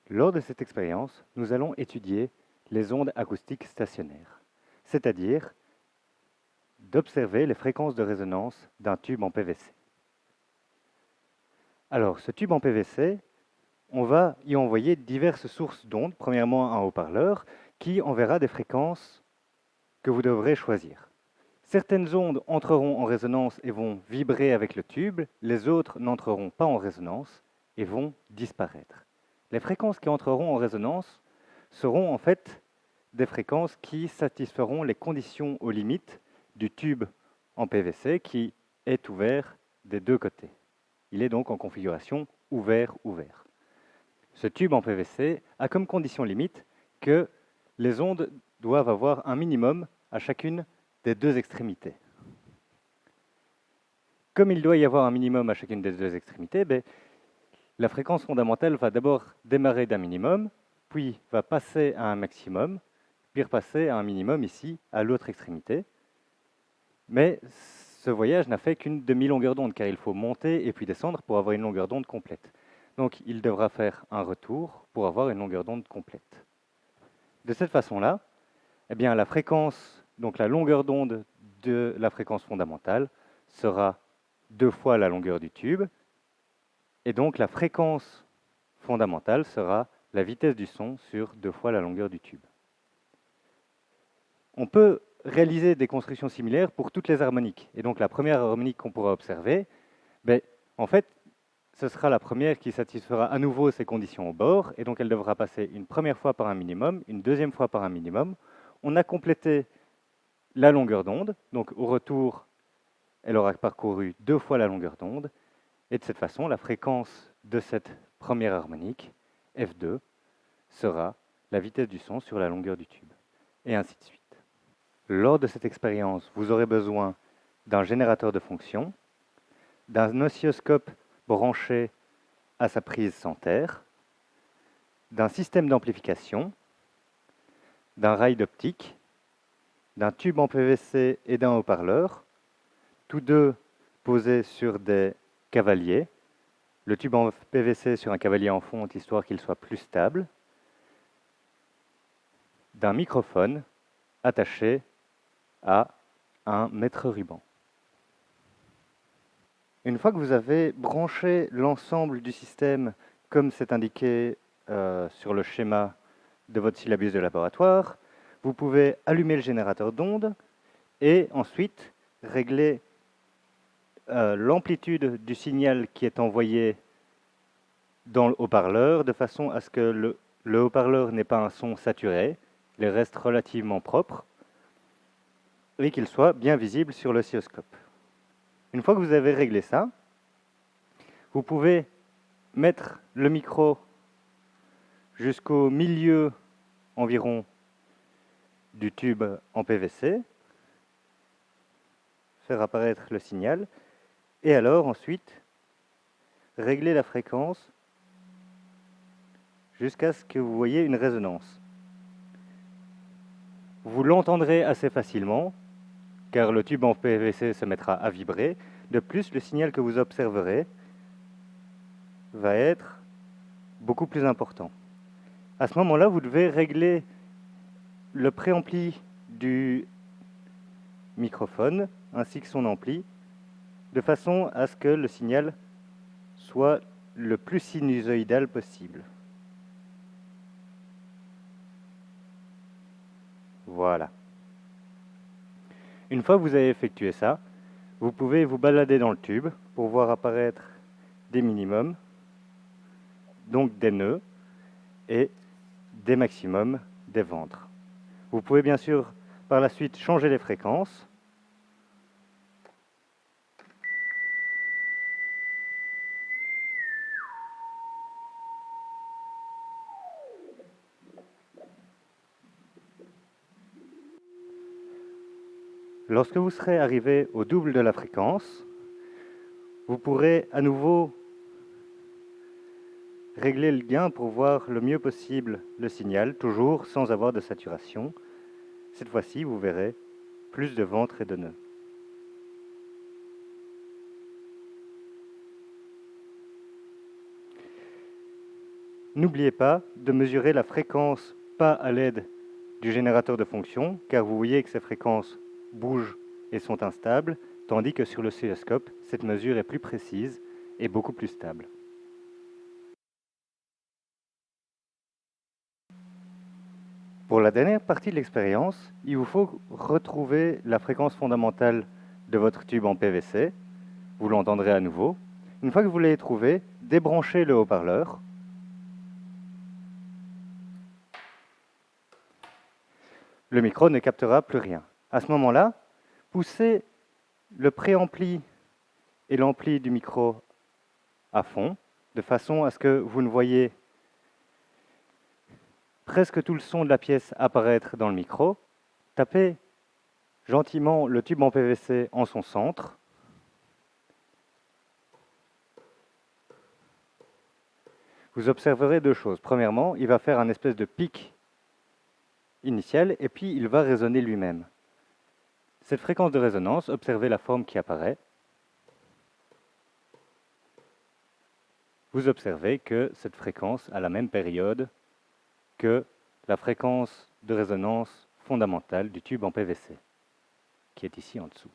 Lors de cette expérience, nous allons étudier les ondes acoustiques stationnaires, c'est-à-dire d'observer les fréquences de résonance d'un tube en PVC. Alors, ce tube en PVC, on va y envoyer diverses sources d'ondes. Premièrement, un haut-parleur qui enverra des fréquences que vous devrez choisir. Certaines ondes entreront en résonance et vont vibrer avec le tube, les autres n'entreront pas en résonance et vont disparaître. Les fréquences qui entreront en résonance seront en fait des fréquences qui satisferont les conditions aux limites du tube en PVC qui est ouvert des deux côtés. Il est donc en configuration ouvert-ouvert. Ce tube en PVC a comme condition limite que les ondes doivent avoir un minimum à chacune des deux extrémités. Comme il doit y avoir un minimum à chacune des deux extrémités, la fréquence fondamentale va d'abord démarrer d'un minimum, puis va passer à un maximum, puis repasser à un minimum ici, à l'autre extrémité. Mais ce voyage n'a fait qu'une demi-longueur d'onde, car il faut monter et puis descendre pour avoir une longueur d'onde complète. Donc il devra faire un retour pour avoir une longueur d'onde complète. De cette façon-là, la fréquence, donc la longueur d'onde de la fréquence fondamentale, sera 2 fois la longueur du tube, et donc la fréquence fondamentale sera la vitesse du son sur 2 fois la longueur du tube. On peut réaliser des constructions similaires pour toutes les harmoniques. Et donc la première harmonique qu'on pourra observer, en fait, ce sera la première qui satisfera à nouveau ces conditions au bord, et donc elle devra passer une première fois par un minimum, une deuxième fois par un minimum. On a complété la longueur d'onde, donc au retour, elle aura parcouru 2 fois la longueur d'onde, et de cette façon, la fréquence de cette première harmonique, F2, sera la vitesse du son sur la longueur du tube, et ainsi de suite. Lors de cette expérience, vous aurez besoin d'un générateur de fonction, d'un oscilloscope branché à sa prise sans terre, d'un système d'amplification, d'un rail d'optique, d'un tube en PVC et d'un haut-parleur, tous deux posés sur des cavaliers. Le tube en PVC sur un cavalier en fonte, histoire qu'il soit plus stable, d'un microphone attaché à un mètre-ruban. Une fois que vous avez branché l'ensemble du système comme c'est indiqué sur le schéma de votre syllabus de laboratoire, vous pouvez allumer le générateur d'ondes et ensuite régler l'amplitude du signal qui est envoyé dans le haut-parleur de façon à ce que le haut-parleur n'ait pas un son saturé, il reste relativement propre et qu'il soit bien visible sur l'oscilloscope. Une fois que vous avez réglé ça, vous pouvez mettre le micro jusqu'au milieu environ du tube en PVC, faire apparaître le signal, et alors ensuite régler la fréquence jusqu'à ce que vous voyez une résonance. Vous l'entendrez assez facilement, car le tube en PVC se mettra à vibrer. De plus, le signal que vous observerez va être beaucoup plus important. À ce moment-là, vous devez régler le préampli du microphone ainsi que son ampli de façon à ce que le signal soit le plus sinusoïdal possible. Voilà. Une fois que vous avez effectué ça, vous pouvez vous balader dans le tube pour voir apparaître des minimums, donc des nœuds, et des maximums, des ventres. Vous pouvez bien sûr par la suite changer les fréquences. Lorsque vous serez arrivé au double de la fréquence, vous pourrez à nouveau régler le gain pour voir le mieux possible le signal, toujours sans avoir de saturation. Cette fois-ci, vous verrez plus de ventres et de nœuds. N'oubliez pas de mesurer la fréquence pas à l'aide du générateur de fonctions, car vous voyez que ces fréquences bougent et sont instables, tandis que sur l'oscilloscope, cette mesure est plus précise et beaucoup plus stable. Pour la dernière partie de l'expérience, il vous faut retrouver la fréquence fondamentale de votre tube en PVC. Vous l'entendrez à nouveau. Une fois que vous l'avez trouvé, débranchez le haut-parleur. Le micro ne captera plus rien. À ce moment-là, poussez le préampli et l'ampli du micro à fond, de façon à ce que vous ne voyez presque tout le son de la pièce apparaître dans le micro. Tapez gentiment le tube en PVC en son centre. Vous observerez deux choses. Premièrement, il va faire un espèce de pic initial et puis il va résonner lui-même. Cette fréquence de résonance, observez la forme qui apparaît. Vous observez que cette fréquence a la même période que la fréquence de résonance fondamentale du tube en PVC, qui est ici en dessous.